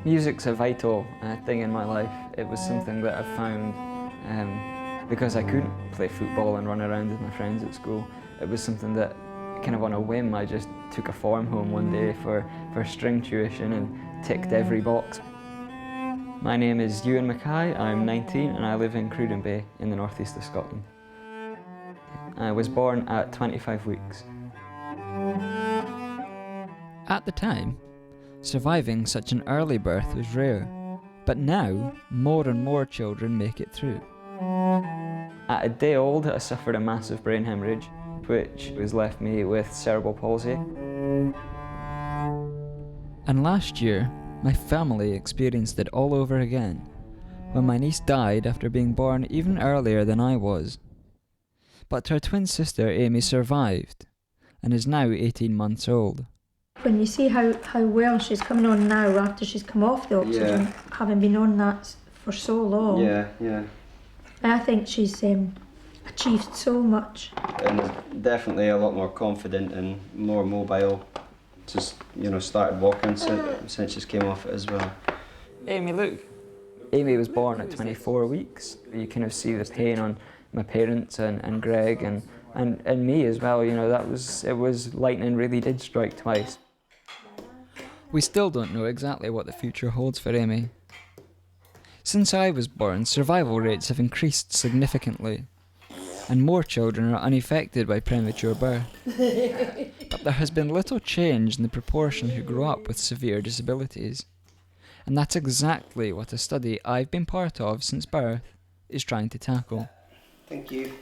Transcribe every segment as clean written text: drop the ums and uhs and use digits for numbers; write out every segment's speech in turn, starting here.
Music's a vital thing in my life. It was something that I found because I couldn't play football and run around with my friends at school. It was something that kind of on a whim I just took a form home one day for string tuition and ticked every box. My name is Ewan Mackay, I'm 19 and I live in Cruden Bay in the northeast of Scotland. I was born at 25 weeks. At the time, surviving such an early birth was rare, but now more and more children make it through. At a day old, I suffered a massive brain hemorrhage, which has left me with cerebral palsy. And last year, my family experienced it all over again, when my niece died after being born even earlier than I was. But her twin sister Amy survived, and is now 18 months old. When you see how well she's coming on now after she's come off the oxygen, having been on that for so long. Yeah. I think she's achieved so much. And definitely a lot more confident and more mobile. Just, started walking since she came off it as well. Amy, look. Amy was born at 24 weeks. You kind of see the pain on my parents and Greg and me as well. It was lightning really did strike twice. We still don't know exactly what the future holds for Amy. Since I was born, survival rates have increased significantly, and more children are unaffected by premature birth. But there has been little change in the proportion who grow up with severe disabilities. And that's exactly what a study I've been part of since birth is trying to tackle. Thank you.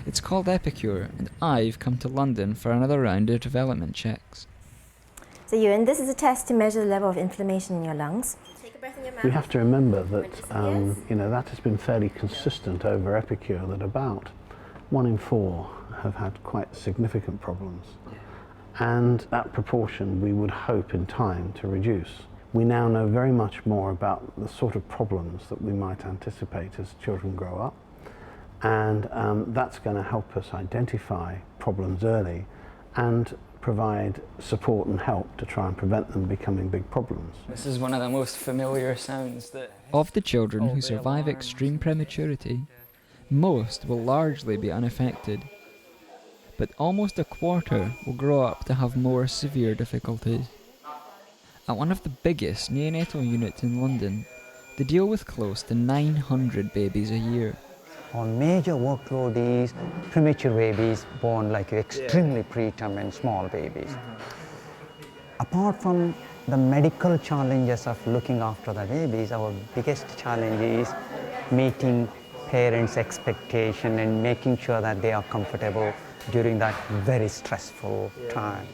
It's called EPICure, and I've come to London for another round of development checks. So Ewan, this is a test to measure the level of inflammation in your lungs. Take a breath in your mouth. We have to remember that that has been fairly consistent over EPICure, that about 1 in 4 have had quite significant problems. And that proportion we would hope in time to reduce. We now know very much more about the sort of problems that we might anticipate as children grow up. And that's going to help us identify problems early and provide support and help to try and prevent them becoming big problems. This is one of the most familiar sounds that... Of the children who survive extreme prematurity, most will largely be unaffected, but almost a quarter will grow up to have more severe difficulties. At one of the biggest neonatal units in London, they deal with close to 900 babies a year. Our major workload is premature babies born like extremely preterm and small babies. Apart from the medical challenges of looking after the babies, our biggest challenge is meeting parents' expectation and making sure that they are comfortable during that very stressful time.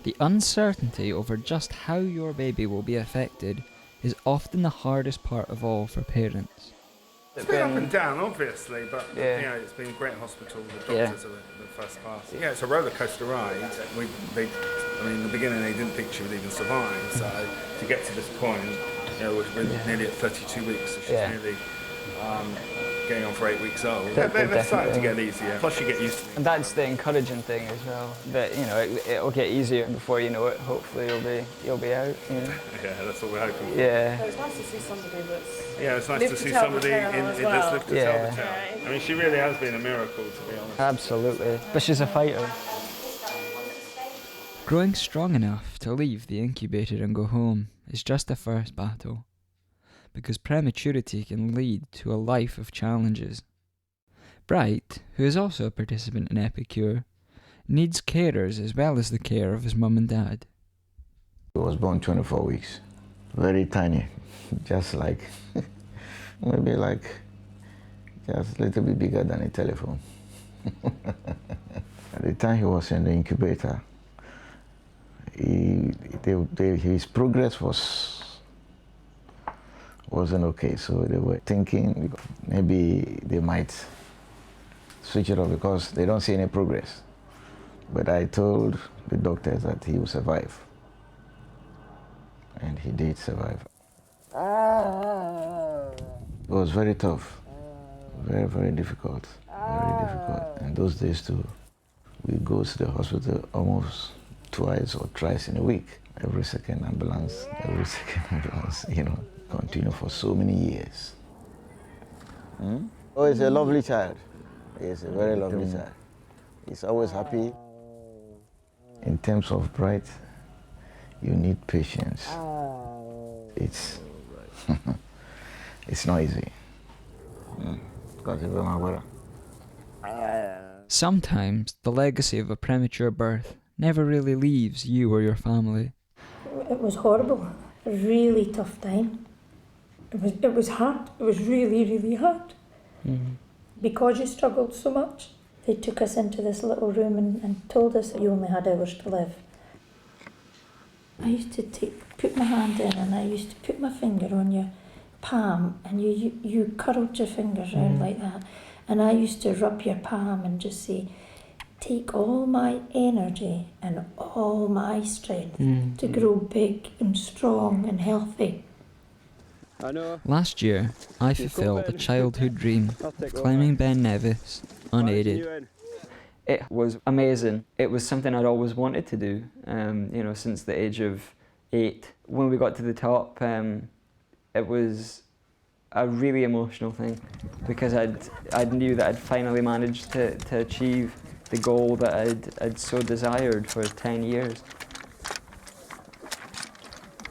The uncertainty over just how your baby will be affected is often the hardest part of all for parents. It's been up and down, obviously, but it's been great hospital. The doctors are the first class. Yeah, it's a roller coaster ride. In the beginning they didn't think she would even survive. So to get to this point, we're nearly at 32 weeks. So she's nearly going on for 8 weeks old. They're starting to get easier. Plus you get used to it. And that's the encouraging thing as well. That it'll get easier, and before you know it, hopefully you'll be out. Yeah, that's what we're hoping for. Yeah. So it's nice to see somebody that's... Yeah, it's nice to see somebody that's lived to tell the tale. I mean, she really has been a miracle, to be honest. Absolutely. But she's a fighter. Growing strong enough to leave the incubator and go home is just the first battle, because prematurity can lead to a life of challenges. Bright, who is also a participant in EPICure, needs carers as well as the care of his mum and dad. He was born 24 weeks, very tiny, just like, maybe like, just a little bit bigger than a telephone. At the time he was in the incubator, his progress wasn't okay, so they were thinking maybe they might switch it off because they don't see any progress. But I told the doctors that he will survive, and he did survive. It was very tough, very, very difficult, And those days too, we go to the hospital almost twice or thrice in a week. every second ambulance, you know, continue for so many years. Oh, he's a lovely child. He's a very lovely child. He's always happy. In terms of bright, you need patience. It's it's not easy. Sometimes the legacy of a premature birth never really leaves you or your family. It was horrible. A really tough time. It was hard. It was really, really hard. Because you struggled so much, they took us into this little room and told us that you only had hours to live. I used to put my hand in and I used to put my finger on your palm and you curled your fingers around like that. And I used to rub your palm and just say, take all my energy and all my strength to grow big and strong and healthy. Last year, I fulfilled a childhood dream of climbing Ben Nevis unaided. It was amazing. It was something I'd always wanted to do, you know, since the age of 8. When we got to the top, it was a really emotional thing because I knew that I'd finally managed to achieve the goal that I'd so desired for 10 years.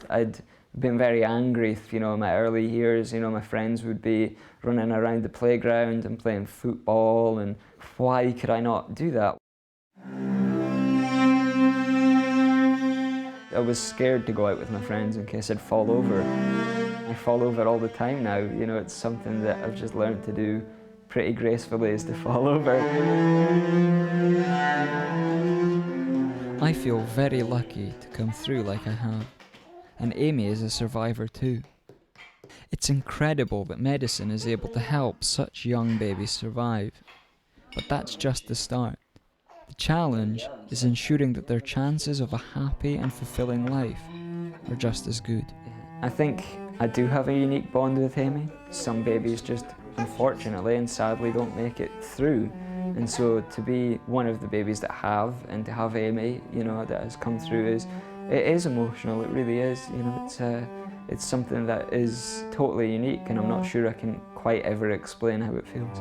I'd been very angry, you know, in my early years. You know, my friends would be running around the playground and playing football, and why could I not do that? I was scared to go out with my friends in case I'd fall over. I fall over all the time now. You know, it's something that I've just learned to do pretty gracefully, is to fall over. I feel very lucky to come through like I have, and Amy is a survivor too. It's incredible that medicine is able to help such young babies survive, but that's just the start. The challenge is ensuring that their chances of a happy and fulfilling life are just as good. I think I do have a unique bond with Amy. Some babies just unfortunately and sadly don't make it through. And so to be one of the babies that have, and to have Amy, you know, that has come through, it is emotional, it really is. You know, it's something that is totally unique, and I'm not sure I can quite ever explain how it feels.